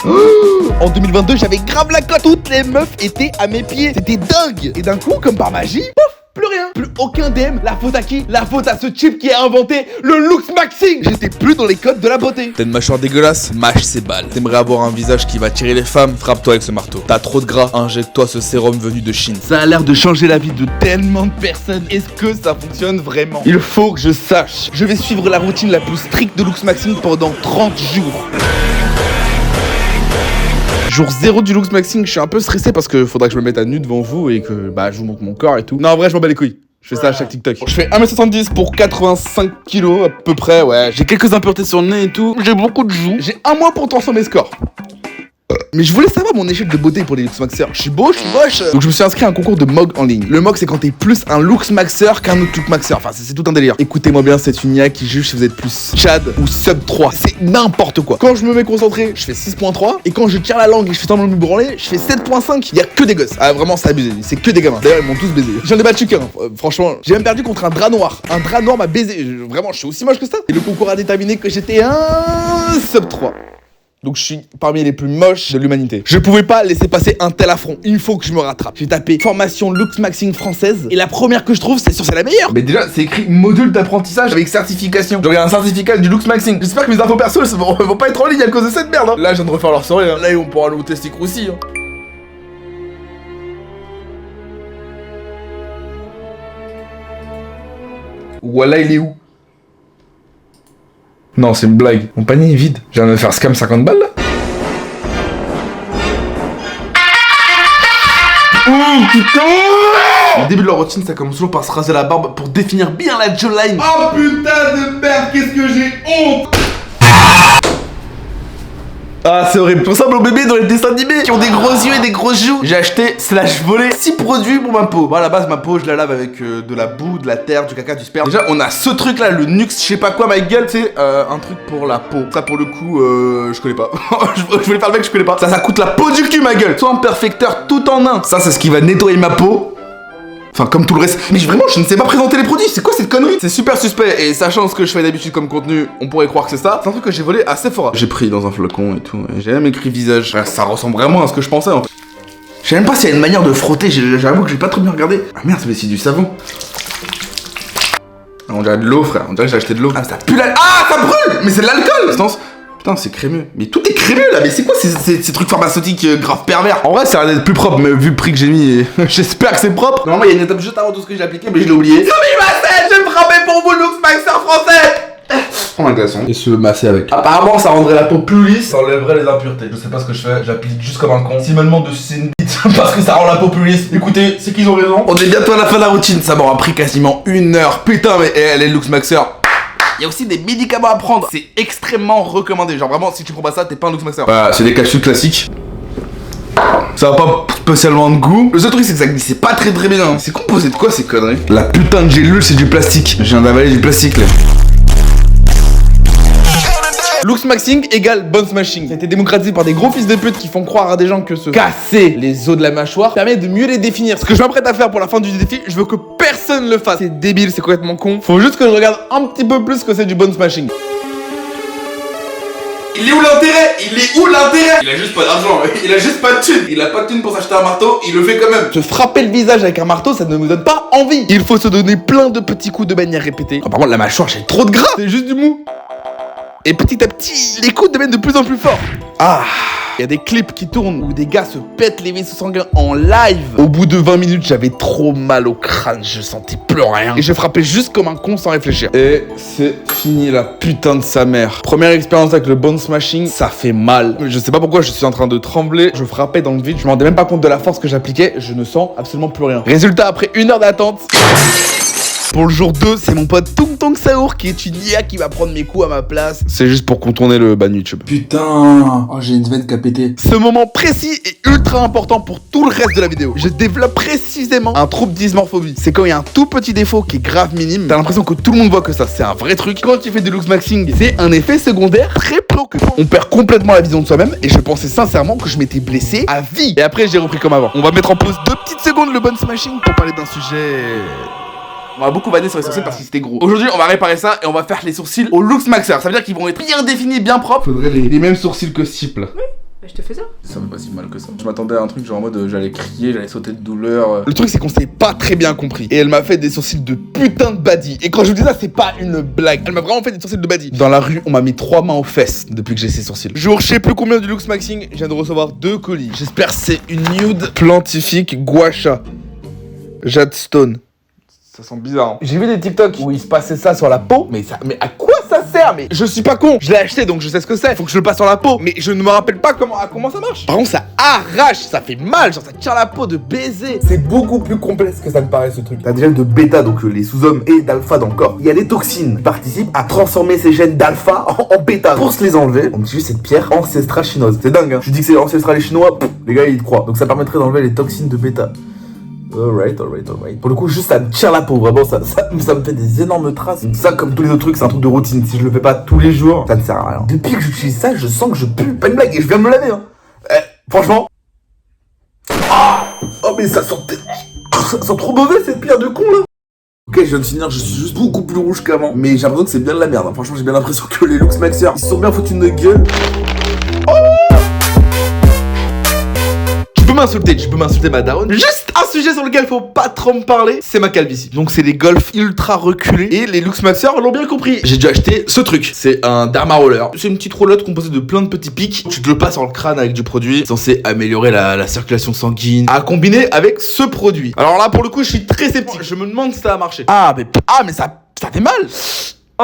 En 2022, j'avais grave la cote. Toutes les meufs étaient à mes pieds. C'était dingue. Et d'un coup, comme par magie, pouf, plus rien. Plus aucun DM. La faute à qui? La faute à ce type qui a inventé le looks maxing. J'étais plus dans les codes de la beauté. T'as une mâchoire dégueulasse? Mâche ses balles. T'aimerais avoir un visage qui va attirer les femmes? Frappe-toi avec ce marteau. T'as trop de gras? Injecte-toi ce sérum venu de Chine. Ça a l'air de changer la vie de tellement de personnes. Est-ce que ça fonctionne vraiment? Il faut que je sache. Je vais suivre la routine la plus stricte de looks maxing pendant 30 jours. Jour 0 du looks maxing, je suis un peu stressé parce que faudra que je me mette à nu devant vous et que je vous montre mon corps et tout. Non, en vrai, je m'en bats les couilles. Je fais ça à chaque TikTok. Je fais 1m70 pour 85 kilos à peu près, ouais. J'ai quelques impuretés sur le nez et tout. J'ai beaucoup de joues. J'ai un mois pour transformer mes scores. Mais je voulais savoir mon échelle de beauté pour les looks maxeurs. Je suis beau, je suis moche. Donc je me suis inscrit à un concours de MOG en ligne. Le MOG, c'est quand t'es plus un looks maxeur qu'un autre look maxeur. Enfin, c'est tout un délire. Écoutez-moi bien, c'est une IA qui juge si vous êtes plus Chad ou sub 3. C'est n'importe quoi. Quand je me mets concentré, je fais 6.3. Et quand je tire la langue et je fais semblant de me branler, je fais 7.5. Il y a que des gosses. Ah, vraiment, c'est abusé. C'est que des gamins. D'ailleurs, ils m'ont tous baisé. J'en ai battu qu'un. Franchement, j'ai même perdu contre un drap noir. Un drap noir m'a baisé. Vraiment, je suis aussi moche que ça. Et le concours a déterminé que j'étais un sub 3. Donc je suis parmi les plus moches de l'humanité. Je pouvais pas laisser passer un tel affront. Il faut que je me rattrape. J'ai tapé formation looks maxing française et la première que je trouve, c'est sûr c'est la meilleure. Mais déjà, c'est écrit module d'apprentissage avec certification. J'aurais un certificat du looks maxing. J'espère que mes infos perso vont pas être en ligne à cause de cette merde. Hein. Là, je viens de refaire leur soirée. Hein. Là, on pourra nous tester croussi. Hein. Voilà, il est où? Non, c'est une blague. Mon panier est vide. Je viens de me faire scam 50 balles là. Oh putain! Au début de leur routine, ça commence toujours par se raser la barbe pour définir bien la jawline. Oh putain de merde, qu'est-ce que j'ai honte! Ah, c'est horrible. Pour ça, aux bébés dans les dessins animés qui ont des gros yeux et des grosses joues. J'ai acheté / volé 6 produits pour ma peau. Bon, à la base, ma peau, je la lave avec de la boue, de la terre, du caca, du sperme. Déjà, on a ce truc là, le Nux, je sais pas quoi, ma gueule. C'est un truc pour la peau. Ça, pour le coup, je connais pas. Je voulais faire le mec, je connais pas. Ça coûte la peau du cul, ma gueule. Soit un perfecteur tout en un. Ça, c'est ce qui va nettoyer ma peau. Enfin, comme tout le reste. Mais vraiment, je ne sais pas présenter les produits. C'est quoi cette connerie? C'est super suspect. Et sachant ce que je fais d'habitude comme contenu, on pourrait croire que c'est ça. C'est un truc que j'ai volé à Sephora. J'ai pris dans un flacon et tout. J'ai même écrit visage. Ça ressemble vraiment à ce que je pensais. En fait. Je sais même pas s'il y a une manière de frotter. J'avoue que j'ai pas trop bien regardé. Ah merde, mais c'est du savon. On dirait de l'eau, frère. On dirait que j'ai acheté de l'eau. Ah, ça pue la... Ah, ça brûle! Mais c'est de l'alcool! Putain, c'est crémeux. Mais tout est crémeux là. Mais c'est quoi ces trucs pharmaceutiques grave pervers? En vrai, ça a l'air d'être plus propre, mais vu le prix que j'ai mis, j'espère que c'est propre. Normalement, il y a une étape juste avant tout ce que j'ai appliqué, mais je l'ai oublié. Soumi Massette, je vais me frapper pour vous, looks maxeur français! Prends un glaçon et se masser avec. Apparemment, ça rendrait la peau plus lisse, ça enlèverait les impuretés. Je sais pas ce que je fais, j'applique juste comme un con. S'ils me demandent de sucer une bite parce que ça rend la peau plus lisse, écoutez, c'est qu'ils ont raison. On est bientôt à la fin de la routine, ça m'aura pris quasiment 1 heure. Putain, mais elle est looks maxeur. Il y a aussi des médicaments à prendre. C'est extrêmement recommandé. Genre vraiment, si tu prends pas ça, t'es pas un looks maxeur. C'est des capsules classiques. Ça va pas spécialement de goût. Le seul truc, c'est que ça glissait pas très bien. C'est composé de quoi ces conneries? La putain de gélule, c'est du plastique. Je viens d'avaler du plastique là. Looks maxing égale bone smashing. Ça a été démocratisé par des gros fils de pute qui font croire à des gens que se casser les os de la mâchoire permet de mieux les définir. Ce que je m'apprête à faire pour la fin du défi, je veux que personne le fasse. C'est débile, c'est complètement con. Faut juste que je regarde un petit peu plus que c'est du bone smashing. Il est où l'intérêt? Il a juste pas d'argent, il a juste pas de thune. Il a pas de thune pour s'acheter un marteau, il le fait quand même. Se frapper le visage avec un marteau, ça ne me donne pas envie. Il faut se donner plein de petits coups de manière répétée. Par contre, la mâchoire, j'ai trop de gras. C'est juste du mou. Et petit à petit, les coups deviennent de plus en plus forts. Ah, il y a des clips qui tournent où des gars se pètent les vaisseaux sanguins en live. Au bout de 20 minutes, j'avais trop mal au crâne, je sentais plus rien. Et je frappais juste comme un con sans réfléchir. Et c'est fini la putain de sa mère. Première expérience avec le bone smashing, ça fait mal. Je sais pas pourquoi je suis en train de trembler. Je frappais dans le vide, je me rendais même pas compte de la force que j'appliquais. Je ne sens absolument plus rien. Résultat, après 1 heure d'attente... Pour le jour 2, c'est mon pote Tung Tung Saour qui est une IA qui va prendre mes coups à ma place. C'est juste pour contourner le ban YouTube. Putain, oh j'ai une veine qui a pété. Ce moment précis est ultra important pour tout le reste de la vidéo. Je développe précisément un trouble dysmorphobie. C'est quand il y a un tout petit défaut qui est grave minime, t'as l'impression que tout le monde voit que ça. C'est un vrai truc. Quand tu fais du looks maxing, c'est un effet secondaire très préoccupant. On perd complètement la vision de soi-même et je pensais sincèrement que je m'étais blessé à vie. Et après j'ai repris comme avant. On va mettre en pause 2 petites secondes le bone smashing pour parler d'un sujet... On va beaucoup vanner sur les sourcils parce que c'était gros. Aujourd'hui, on va réparer ça et on va faire les sourcils au looks maxer. Ça veut dire qu'ils vont être bien définis, bien propres. Faudrait les mêmes sourcils que ce type là. Bah, je te fais ça. Ça me fait pas si mal que ça. Je m'attendais à un truc genre en mode j'allais crier, j'allais sauter de douleur. Le truc c'est qu'on s'est pas très bien compris. Et elle m'a fait des sourcils de putain de baddie. Et quand je vous dis ça, c'est pas une blague. Elle m'a vraiment fait des sourcils de baddie. Dans la rue, on m'a mis 3 mains aux fesses depuis que j'ai ces sourcils. Jour, je sais plus combien du Lux Maxing, je viens de recevoir 2 colis. J'espère que c'est une nude plantifique gua sha Jadestone. Ça sent bizarre. Hein. J'ai vu des TikTok où il se passait ça sur la peau. Mais à quoi ça sert? Mais je suis pas con. Je l'ai acheté donc je sais ce que c'est. Faut que je le passe sur la peau. Mais je ne me rappelle pas comment ça marche. Par contre, ça arrache, ça fait mal. Genre ça tire la peau de baiser. C'est beaucoup plus complexe que ça me paraît ce truc. T'as des gènes de bêta, donc les sous-hommes, et d'alpha dans le corps. Il y a des toxines qui participent à transformer ces gènes d'alpha en bêta. Pour se les enlever, on utilise cette pierre ancestrale chinoise. C'est dingue, hein. Je dis que c'est ancestral et chinois, les gars ils te croient. Donc ça permettrait d'enlever les toxines de bêta. Alright. Pour le coup, juste ça me tire la peau, vraiment, ça me fait des énormes traces. Donc ça, comme tous les autres trucs, c'est un truc de routine. Si je le fais pas tous les jours, ça ne sert à rien. Depuis que j'utilise ça, je sens que je pue. Pas une blague, et je viens de me laver, hein. Franchement. Oh, mais ça sent trop mauvais cette pierre de con, là. Ok, je viens de finir, je suis juste beaucoup plus rouge qu'avant. Mais j'ai l'impression que c'est bien de la merde, hein. Franchement, j'ai bien l'impression que les Lux Maxers, ils se sont bien foutus de gueule. Je peux m'insulter ma daronne. Juste un sujet sur lequel faut pas trop me parler, c'est ma calvitie. Donc c'est les golfs ultra reculés et les Lux Maxers l'ont bien compris. J'ai dû acheter ce truc. C'est un derma roller. C'est une petite roulotte composée de plein de petits pics. Tu te le passes dans le crâne avec du produit censé améliorer la circulation sanguine. À combiner avec ce produit. Alors là pour le coup je suis très sceptique. Je me demande si ça va marcher. Ah mais ça fait mal.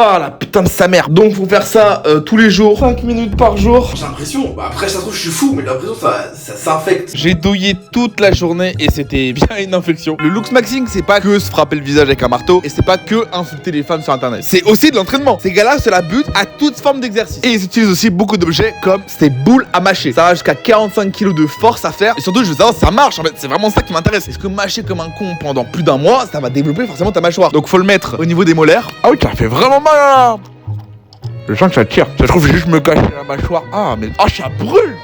Oh la putain de sa mère. Donc faut faire ça tous les jours, 5 minutes par jour. J'ai l'impression, après ça se trouve je suis fou, mais j'ai l'impression ça s'infecte. J'ai douillé toute la journée et c'était bien une infection. Le Lux Maxing c'est pas que se frapper le visage avec un marteau et c'est pas que insulter les femmes sur internet. C'est aussi de l'entraînement. Ces gars-là se la butent à toute forme d'exercice. Et ils utilisent aussi beaucoup d'objets comme ces boules à mâcher. Ça va jusqu'à 45 kg de force à faire. Et surtout je veux savoir si ça marche en fait. C'est vraiment ça qui m'intéresse. Est-ce que mâcher comme un con pendant plus d'un mois, ça va développer forcément ta mâchoire. Donc faut le mettre au niveau des molaires. Ah oui, ça fait vraiment mal. Je sens que ça tire. Ça se trouve juste me cacher la mâchoire. Ah mais ça brûle.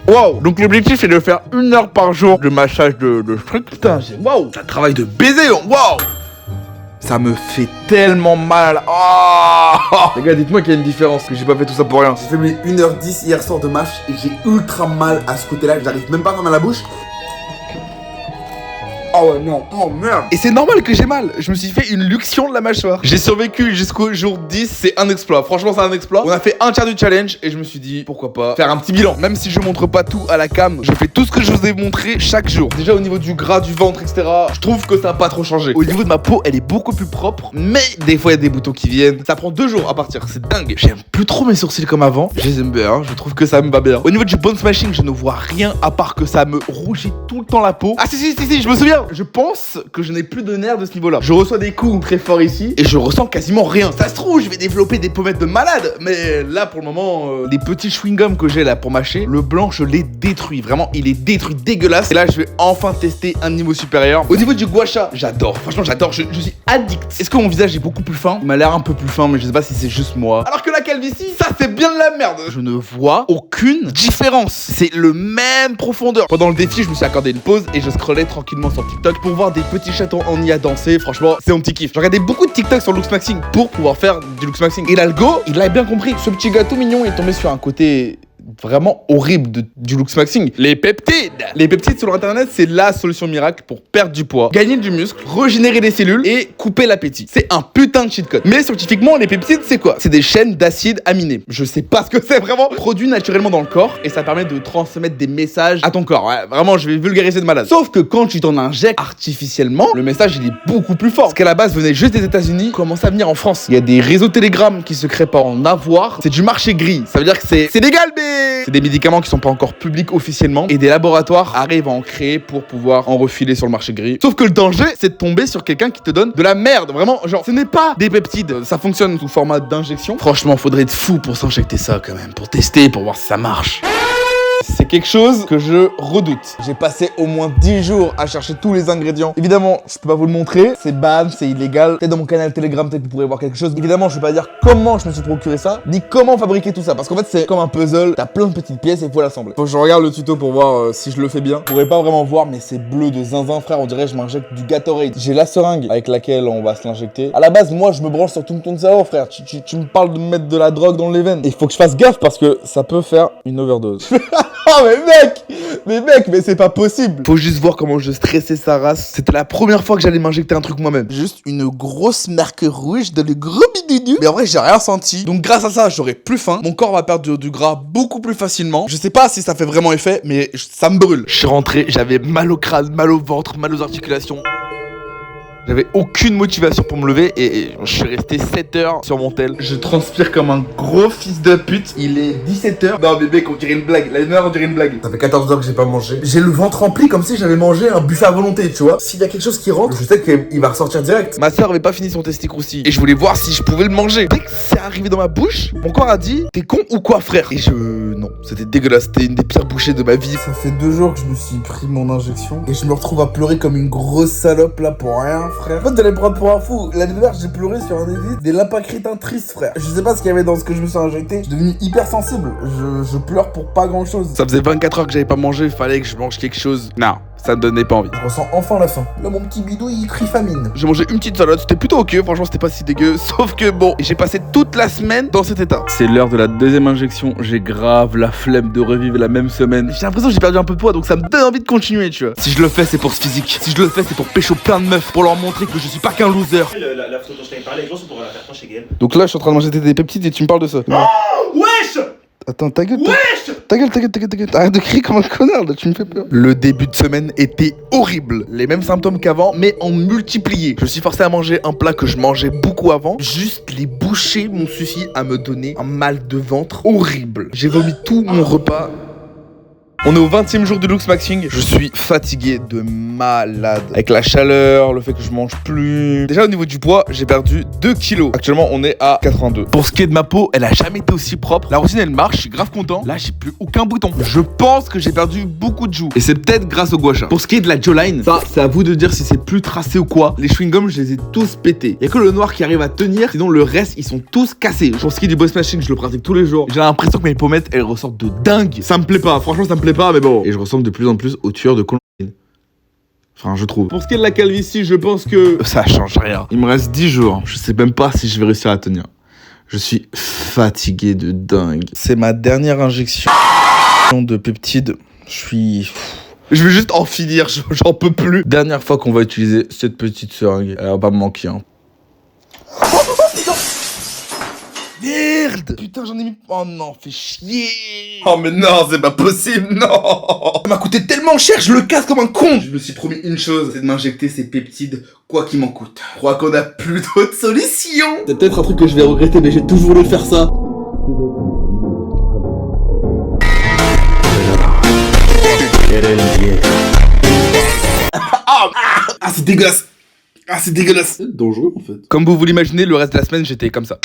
Wow. Donc l'objectif c'est de faire 1 heure par jour de massage de truc. Putain, c'est waouh. Ça travaille de baiser. Waouh. Ça me fait tellement mal. Oh. Les gars, dites-moi qu'il y a une différence, que j'ai pas fait tout ça pour rien. J'ai fait mes 1h10 hier soir de match et j'ai ultra mal à ce côté-là. J'arrive même pas à fermer la bouche. Oh ouais, non, oh merde. Et c'est normal que j'ai mal. Je me suis fait une luxion de la mâchoire. J'ai survécu jusqu'au jour 10, c'est un exploit. Franchement, c'est un exploit. On a fait un tiers du challenge et je me suis dit, pourquoi pas faire un petit bilan. Même si je montre pas tout à la cam, je fais tout ce que je vous ai montré chaque jour. Déjà au niveau du gras, du ventre, etc. Je trouve que ça a pas trop changé. Au niveau de ma peau, elle est beaucoup plus propre. Mais des fois, il y a des boutons qui viennent. Ça prend 2 jours à partir. C'est dingue. J'aime plus trop mes sourcils comme avant. Je les aime bien. Je trouve que ça me va bien. Au niveau du bone smashing, je ne vois rien à part que ça me rougit tout le temps la peau. Ah si, je me souviens. Je pense que je n'ai plus de nerfs de ce niveau-là. Je reçois des coups très forts ici et je ressens quasiment rien. Ça se trouve, je vais développer des pommettes de malade, mais là pour le moment, les petits chewing-gums que j'ai là pour mâcher, le blanc je l'ai détruit. Vraiment, il est détruit, dégueulasse. Et là, je vais enfin tester un niveau supérieur. Au niveau du gua sha, j'adore. Franchement, j'adore. Je suis addict. Est-ce que mon visage est beaucoup plus fin? Il m'a l'air un peu plus fin, mais je sais pas si c'est juste moi. Alors que la calvitie, ça c'est bien de la merde. Je ne vois aucune différence. C'est le même profondeur. Pendant le défi, je me suis accordé une pause et je scrollais tranquillement sur TikTok pour voir des petits chatons en IA danser. Franchement, c'est mon petit kiff. J'ai regardé beaucoup de TikTok sur Lux Maxing pour pouvoir faire du Lux Maxing. Et l'algo, il l'a bien compris. Ce petit gâteau mignon est tombé sur un côté vraiment horrible du Lux Maxing. Les peptides. Les peptides sur internet, c'est la solution miracle pour perdre du poids, gagner du muscle, régénérer des cellules et couper l'appétit. C'est un putain de cheat code. Mais scientifiquement, les peptides, c'est quoi? C'est des chaînes d'acides aminés. Je sais pas ce que c'est vraiment. Produit naturellement dans le corps et ça permet de transmettre des messages à ton corps. Ouais, vraiment, je vais vulgariser de malade. Sauf que quand tu t'en injectes artificiellement, le message il est beaucoup plus fort. Parce qu'à la base venait juste des États-Unis, commence à venir en France. Il y a des réseaux Telegram qui se créent par en avoir. C'est du marché gris. Ça veut dire que c'est légal, mais c'est des médicaments qui sont pas encore publics officiellement et des laboratoires arrivent à en créer pour pouvoir en refiler sur le marché gris. Sauf que le danger, c'est de tomber sur quelqu'un qui te donne de la merde. Vraiment, genre, ce n'est pas des peptides. Ça fonctionne sous format d'injection. Franchement, faudrait être fou pour s'injecter ça quand même, pour tester, pour voir si ça marche. C'est quelque chose que je redoute. J'ai passé au moins 10 jours à chercher tous les ingrédients. Évidemment, je peux pas vous le montrer, c'est ban, c'est illégal. Peut-être dans mon canal Telegram, peut-être que vous pourrez voir quelque chose. Évidemment, je vais pas dire comment je me suis procuré ça, ni comment fabriquer tout ça. Parce qu'en fait, c'est comme un puzzle, t'as plein de petites pièces et il faut l'assembler. Faut que je regarde le tuto pour voir si je le fais bien. Vous pourrez pas vraiment voir, mais c'est bleu de zinzin, frère. On dirait que je m'injecte du Gatorade. J'ai la seringue avec laquelle on va se l'injecter. À la base, moi, je me branche sur tout ton cerveau, frère. Tu me parles de me mettre de la drogue dans les veines. Et il faut que je fasse gaffe parce que ça peut faire une overdose. Oh mais mec, mais c'est pas possible. Faut juste voir comment je stressais sa race. C'était la première fois que j'allais m'injecter un truc moi-même. Juste une grosse marque rouge dans le gros bidoudu. Mais en vrai, j'ai rien senti. Donc grâce à ça, j'aurai plus faim. Mon corps va perdre du gras beaucoup plus facilement. Je sais pas si ça fait vraiment effet, mais ça me brûle. Je suis rentré, j'avais mal au crâne, mal au ventre, mal aux articulations. J'avais aucune motivation pour me lever et je suis resté 7 heures sur mon tel. Je transpire comme un gros fils de pute. Il est 17 heures. Non mais mec, on dirait une blague. La lumière, on dirait une blague. Ça fait 14 heures que j'ai pas mangé. J'ai le ventre rempli comme si j'avais mangé un buffet à volonté, tu vois. S'il y a quelque chose qui rentre, je sais qu'il va ressortir direct. Ma soeur avait pas fini son testicroussi et je voulais voir si je pouvais le manger. Dès que c'est arrivé dans ma bouche, mon corps a dit t'es con ou quoi frère? Et non, c'était dégueulasse. C'était une des pires bouchées de ma vie. Ça fait 2 jours que je me suis pris mon injection et je me retrouve à pleurer comme une grosse salope là pour rien. Frère, en fait, t'allais me prendre pour un fou. L'année dernière, j'ai pleuré sur un évite des lapins-crétins tristes, frère. Je sais pas ce qu'il y avait dans ce que je me suis injecté. Je suis devenu hyper sensible. Je pleure pour pas grand chose. Ça faisait 24 heures que j'avais pas mangé. Il fallait que je mange quelque chose. Non, ça me donnait pas envie. Je ressens enfin la faim. Là, mon petit bidou, il crie famine. J'ai mangé une petite salade. C'était plutôt ok. Franchement, c'était pas si dégueu. Sauf que bon, j'ai passé toute la semaine dans cet état. C'est l'heure de la deuxième injection. J'ai grave la flemme de revivre la même semaine. J'ai l'impression que j'ai perdu un peu de poids, donc ça me donne envie de continuer, tu vois. Si je le fais, c'est pour ce physique. Si je le fais, c'est pour pécho plein de meufs, pour leur montrer que je suis pas qu'un loser. La photo dont je t'avais parlé, on pourrait la faire chez Game. Donc là, je suis en train de manger des peptides et tu me parles de ça. Oh, wesh! Attends, ta gueule. Wesh! Ta gueule. Arrête de crier comme un connard, là, tu me fais peur. Le début de semaine était horrible. Les mêmes symptômes qu'avant, mais en multiplié. Je suis forcé à manger un plat que je mangeais beaucoup avant. Juste les bouchées m'ont suffi à me donner un mal de ventre horrible. J'ai vomi tout mon repas. On est au 20e jour du Lux Maxing. Je suis fatigué de malade. Avec la chaleur, le fait que je mange plus. Déjà au niveau du poids, j'ai perdu 2 kilos. Actuellement, on est à 82. Pour ce qui est de ma peau, elle a jamais été aussi propre. La routine, elle marche, je suis grave content. Là, j'ai plus aucun bouton. Je pense que j'ai perdu beaucoup de joues. Et c'est peut-être grâce au gua sha. Pour ce qui est de la jawline, ça, c'est à vous de dire si c'est plus tracé ou quoi. Les chewing-gums, je les ai tous pétés. Il y a que le noir qui arrive à tenir. Sinon, le reste, ils sont tous cassés. Pour ce qui est du boy smashing, je le pratique tous les jours. J'ai l'impression que mes pommettes, elles ressortent de dingue. Ça me plaît pas. Franchement, ça me plaît pas, mais bon. Et je ressemble de plus en plus au tueur de Colombine. Enfin, je trouve. Pour ce qui est de la calvitie, je pense que ça change rien. Il me reste 10 jours. Je sais même pas si je vais réussir à tenir. Je suis fatigué de dingue. C'est ma dernière injection de peptides. Je vais juste en finir, j'en peux plus. Dernière fois qu'on va utiliser cette petite seringue. Elle va pas me manquer, hein. Merde! Putain, j'en ai mis... Oh non, fais chier! Oh mais non, c'est pas possible, non! Ça m'a coûté tellement cher, je le casse comme un con! Je me suis promis une chose, c'est de m'injecter ces peptides, quoi qu'il m'en coûte. Je crois qu'on a plus d'autre solution! C'est peut-être un truc que je vais regretter, mais j'ai toujours voulu faire ça. Ah, c'est dégueulasse! Ah, c'est dégueulasse! C'est dangereux, en fait. Comme vous vous l'imaginez, le reste de la semaine, j'étais comme ça.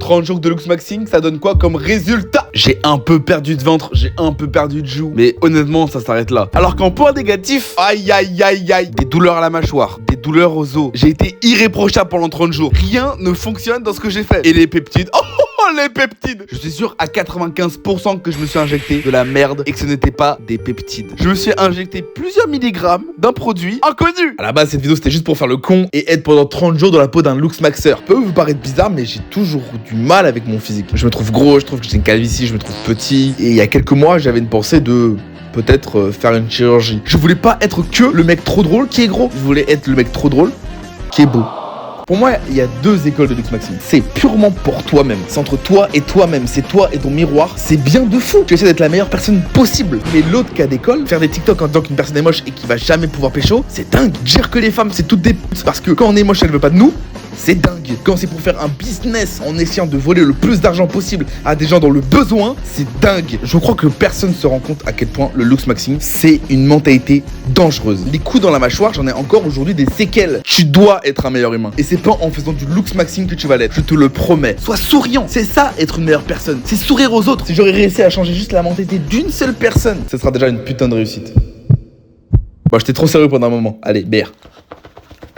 30 jours de Lux Maxing, ça donne quoi comme résultat? J'ai un peu perdu de ventre, j'ai un peu perdu de joues, mais honnêtement, ça s'arrête là. Alors qu'en point négatif, aïe, des douleurs à la mâchoire, des douleurs aux os. J'ai été irréprochable pendant 30 jours. Rien ne fonctionne dans ce que j'ai fait. Et les peptides, les peptides! Je suis sûr à 95% que je me suis injecté de la merde et que ce n'était pas des peptides. Je me suis injecté plusieurs milligrammes d'un produit inconnu. À la base, cette vidéo, c'était juste pour faire le con et être pendant 30 jours dans la peau d'un Lux Maxer. Peut vous paraître bizarre, mais j'ai toujours eu du mal avec mon physique. Je me trouve gros, je trouve que j'ai une calvitie, je me trouve petit. Et il y a quelques mois, j'avais une pensée de... peut-être faire une chirurgie. Je voulais pas être que le mec trop drôle qui est gros. Je voulais être le mec trop drôle qui est beau. Pour moi, il y a 2 écoles de Lux Maxing. C'est purement pour toi-même. C'est entre toi et toi-même. C'est toi et ton miroir. C'est bien de fou. Tu essaies d'être la meilleure personne possible. Mais l'autre cas d'école, faire des TikTok en disant qu'une personne est moche et qu'il va jamais pouvoir pécho, c'est dingue. Dire que les femmes, c'est toutes des putes parce que quand on est moche, elle veut pas de nous. c'est dingue. Quand c'est pour faire un business en essayant de voler le plus d'argent possible à des gens dans le besoin, c'est dingue. Je crois que personne se rend compte à quel point le looks maxing, c'est une mentalité dangereuse. Les coups dans la mâchoire, j'en ai encore aujourd'hui des séquelles. Tu dois être un meilleur humain. Et c'est pas en faisant du looks maxing que tu vas l'être. Je te le promets. Sois souriant. C'est ça, être une meilleure personne. C'est sourire aux autres. Si j'aurais réussi à changer juste la mentalité d'une seule personne, ce sera déjà une putain de réussite. Bon, j'étais trop sérieux pendant un moment. Allez, BR.